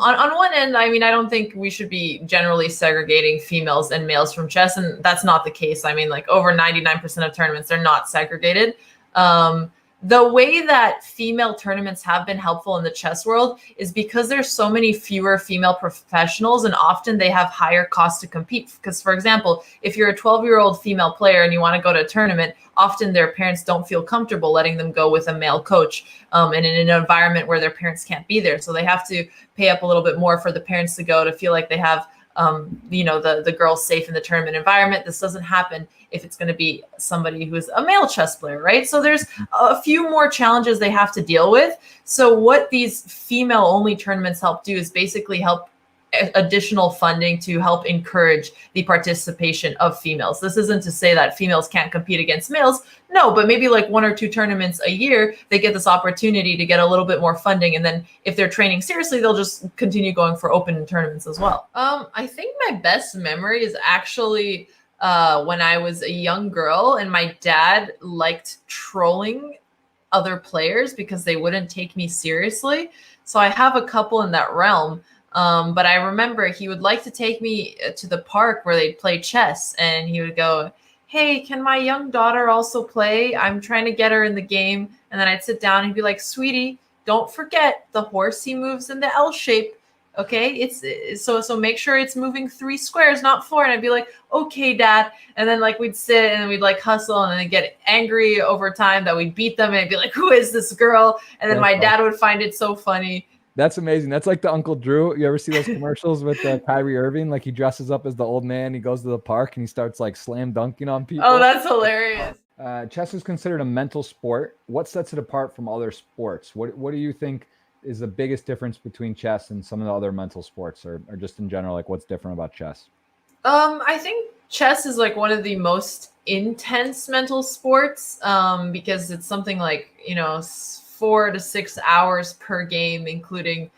on one end, I mean, I don't think we should be generally segregating females and males from chess, and that's not the case. I mean, like over 99% of tournaments are not segregated. The way that female tournaments have been helpful in the chess world is because there's so many fewer female professionals, and often they have higher costs to compete. Because, for example, if you're a 12-year-old female player and you want to go to a tournament, often their parents don't feel comfortable letting them go with a male coach, and in an environment where their parents can't be there. So they have to pay up a little bit more for the parents to go to feel like they have the girls safe in the tournament environment. This doesn't happen if it's going to be somebody who's a male chess player, right? So there's a few more challenges they have to deal with. So what these female-only tournaments help do is basically help additional funding to help encourage the participation of females. This isn't to say that females can't compete against males. No, but maybe like 1 or 2 tournaments a year, they get this opportunity to get a little bit more funding. And then if they're training seriously, they'll just continue going for open tournaments as well. I think my best memory is actually when I was a young girl and my dad liked trolling other players because they wouldn't take me seriously. So I have a couple in that realm. But I remember he would like to take me to the park where they'd play chess, and he would go, "Hey, can my young daughter also play? I'm trying to get her in the game." And then I'd sit down and he'd be like, "Sweetie, don't forget the horse, he moves in the L shape. Okay, so make sure it's moving 3 squares, not 4." And I'd be like, "Okay, Dad." And then like we'd sit and we'd like hustle and then get angry over time that we'd beat them, and I'd be like, "Who is this girl?" And then my dad would find it so funny. That's amazing. That's like the Uncle Drew. You ever see those commercials with Kyrie Irving? Like he dresses up as the old man. He goes to the park and he starts like slam dunking on people. Oh, that's hilarious. Chess is considered a mental sport. What sets it apart from other sports? What do you think is the biggest difference between chess and some of the other mental sports, or just in general, like what's different about chess? I think chess is like one of the most intense mental sports, because it's something like, 4 to 6 hours per game, including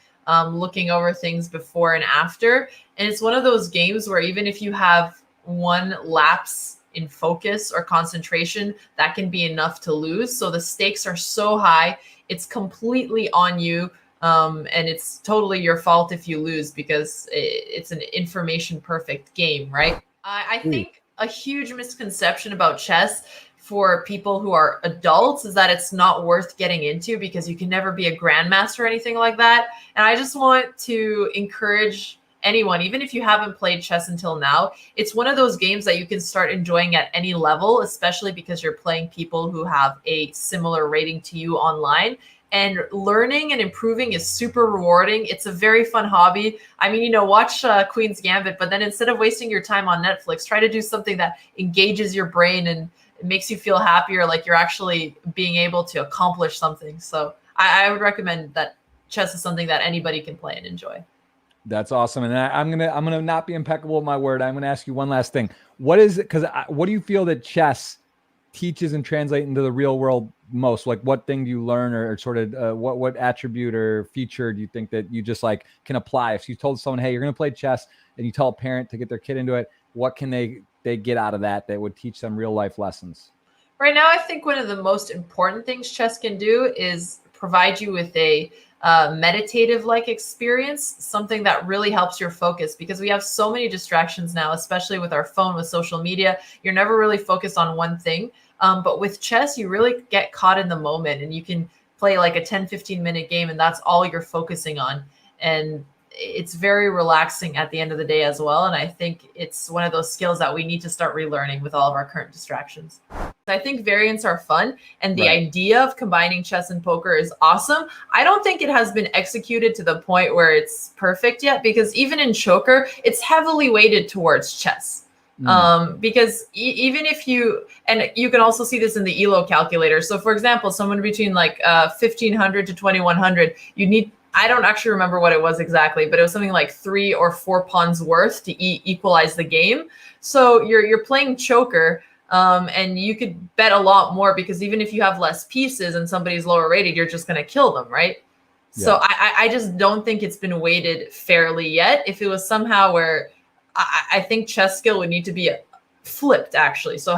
looking over things before and after. And it's one of those games where even if you have one lapse in focus or concentration, that can be enough to lose. So the stakes are so high, it's completely on you. And it's totally your fault if you lose because it's an information perfect game, right? I think a huge misconception about chess for people who are adults is that it's not worth getting into because you can never be a grandmaster or anything like that. And I just want to encourage anyone, even if you haven't played chess until now, it's one of those games that you can start enjoying at any level, especially because you're playing people who have a similar rating to you online. And learning and improving is super rewarding. It's a very fun hobby. I mean, watch Queen's Gambit, but then instead of wasting your time on Netflix, try to do something that engages your brain and it makes you feel happier, like you're actually being able to accomplish something. So I would recommend that chess is something that anybody can play and enjoy. That's awesome. And I'm gonna not be impeccable with my word. I'm gonna ask you one last thing. What is it? Because what do you feel that chess teaches and translates into the real world most? Like what thing do you learn, or sort of what attribute or feature do you think that you just like can apply? If you told someone, hey, you're gonna play chess, and you tell a parent to get their kid into it, what can they get out of that would teach them real life lessons? Right now, I think one of the most important things chess can do is provide you with a meditative like experience, something that really helps your focus, because we have so many distractions now, especially with our phone, with social media. You're never really focused on one thing. But with chess, you really get caught in the moment, and you can play like a 10-15 minute game, and that's all you're focusing on. And it's very relaxing at the end of the day as well. And I think it's one of those skills that we need to start relearning with all of our current distractions. I think variants are fun, and the idea of combining chess and poker is awesome. I don't think it has been executed to the point where it's perfect yet, because even in Choker, it's heavily weighted towards chess. Because even if and you can also see this in the ELO calculator. So for example, someone between like 1500 to 2100, you need, I don't actually remember what it was exactly, but it was something like 3 or 4 pawns worth to equalize the game. So you're playing Choker, and you could bet a lot more, because even if you have less pieces and somebody's lower rated, you're just going to kill them, right? Yeah. So I just don't think it's been weighted fairly yet. If it was somehow where I think chess skill would need to be flipped, actually. So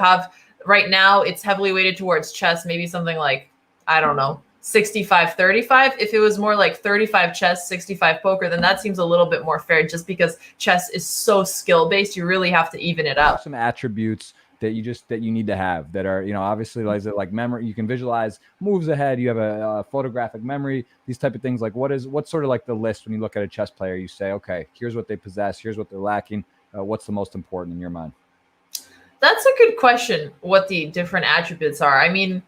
right now it's heavily weighted towards chess, maybe something like, I don't know, 65-35. If it was more like 35 chess, 65 poker, then that seems a little bit more fair, just because chess is so skill based. You really have to even it out. Some attributes that you need to have that are, obviously like memory. You can visualize moves ahead. You have a photographic memory, these type of things. Like what's sort of like the list when you look at a chess player? You say, okay, here's what they possess. Here's what they're lacking. What's the most important in your mind? That's a good question. What the different attributes are. I mean,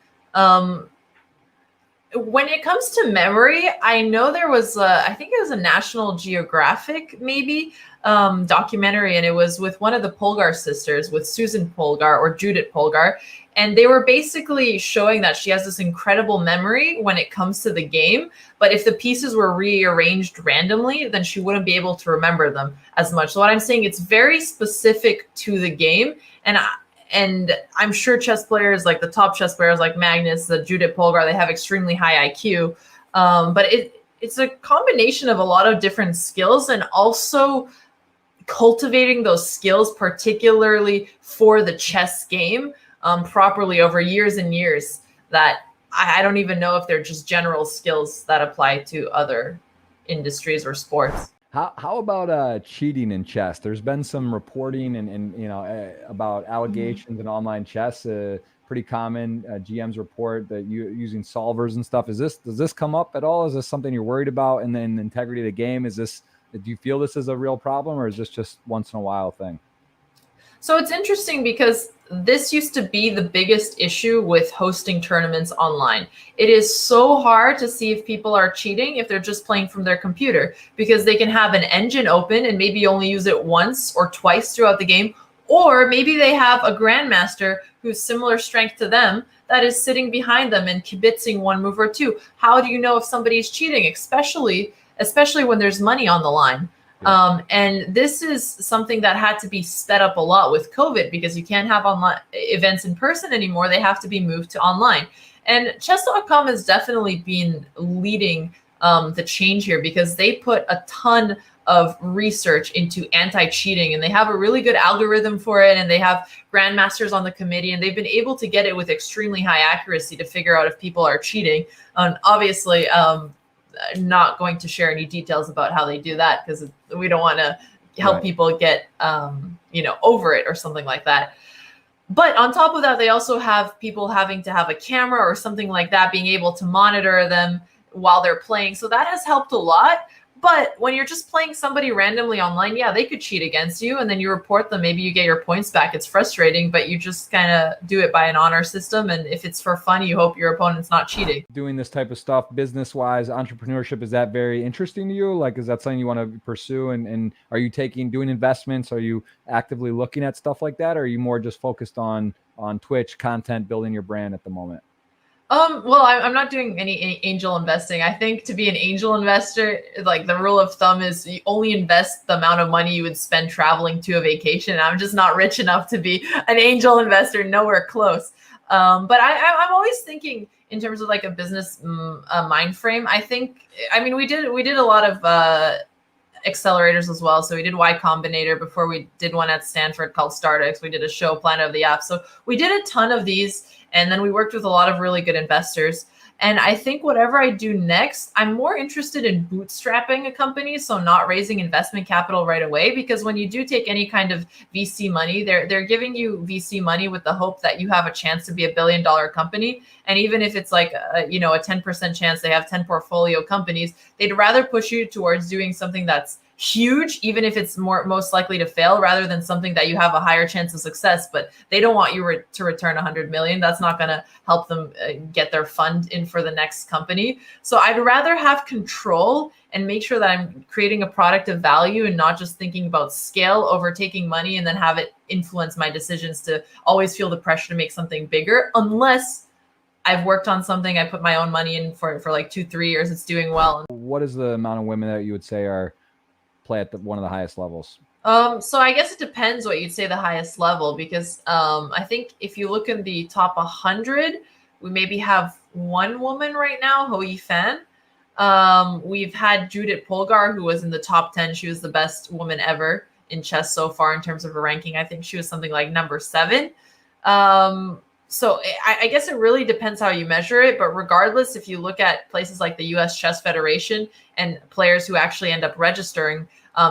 when it comes to memory, I know there was I think it was a National Geographic maybe documentary, and it was with one of the Polgar sisters, with Susan Polgar or Judith Polgar, and they were basically showing that she has this incredible memory when it comes to the game, but if the pieces were rearranged randomly, then she wouldn't be able to remember them as much. So what I'm saying, it's very specific to the game, and I'm sure chess players, like the top chess players like Magnus, the Judith Polgar, they have extremely high IQ. But it's a combination of a lot of different skills, and also cultivating those skills, particularly for the chess game, properly over years and years, that I don't even know if they're just general skills that apply to other industries or sports. How about cheating in chess? There's been some reporting and about allegations in online chess. Pretty common. GMs report that using solvers and stuff. Does this come up at all? Is this something you're worried about? And then the integrity of the game, do you feel this is a real problem, or is this just once in a while thing? So it's interesting because this used to be the biggest issue with hosting tournaments online. It is so hard to see if people are cheating if they're just playing from their computer, because they can have an engine open and maybe only use it once or twice throughout the game. Or maybe they have a grandmaster who's similar strength to them that is sitting behind them and kibitzing one move or two. How do you know if somebody's cheating, especially when there's money on the line? And this is something that had to be sped up a lot with COVID, because you can't have online events in person anymore. They have to be moved to online. And chess.com has definitely been leading the change here, because they put a ton of research into anti-cheating, and they have a really good algorithm for it, and they have grandmasters on the committee, and they've been able to get it with extremely high accuracy to figure out if people are cheating. And obviously, not going to share any details about how they do that, because we don't want to help people get over it or something like that. But on top of that, they also have people having to have a camera or something like that, being able to monitor them while they're playing. So that has helped a lot. But when you're just playing somebody randomly online, yeah, they could cheat against you, and then you report them. Maybe you get your points back. It's frustrating, but you just kind of do it by an honor system. And if it's for fun, you hope your opponent's not cheating. Doing this type of stuff, business-wise, entrepreneurship, is that very interesting to you? Like, is that something you want to pursue? And are you doing investments? Are you actively looking at stuff like that? Or are you more just focused on Twitch content, building your brand at the moment? Well, I'm not doing any angel investing. I think to be an angel investor, like the rule of thumb is you only invest the amount of money you would spend traveling to a vacation. And I'm just not rich enough to be an angel investor, nowhere close. But I'm always thinking in terms of like a business mind frame. We did a lot of accelerators as well. So we did Y Combinator before. We did one at Stanford called StartX. We did a show, Planet of the Apps. So we did a ton of these. And then we worked with a lot of really good investors. And I think whatever I do next, I'm more interested in bootstrapping a company, so not raising investment capital right away. Because when you do take any kind of VC money, they're giving you VC money with the hope that you have a chance to be $1 billion company. And even if it's like a 10% chance they have 10 portfolio companies, they'd rather push you towards doing something that's huge, even if it's most likely to fail, rather than something that you have a higher chance of success, but they don't want you to return 100 million. That's not going to help them get their fund in for the next company. So I'd rather have control and make sure that I'm creating a product of value and not just thinking about scale over taking money and then have it influence my decisions to always feel the pressure to make something bigger, unless I've worked on something, I put my own money in for like 2-3 years, it's doing well. What is the amount of women that you would say play at one of the highest levels? So I guess it depends what you'd say the highest level, because I think if you look in the top 100, we maybe have one woman right now, Hoi Fan. We've had Judith Polgar, who was in the top 10. She was the best woman ever in chess so far in terms of her ranking. I think she was something like number 7. So I guess it really depends how you measure it. But regardless, if you look at places like the U.S. Chess Federation and players who actually end up registering,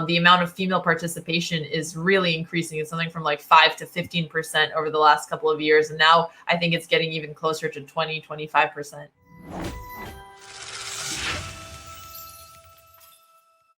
the amount of female participation is really increasing. It's something from like 5 to 15% over the last couple of years. And now I think it's getting even closer to 20, 25%.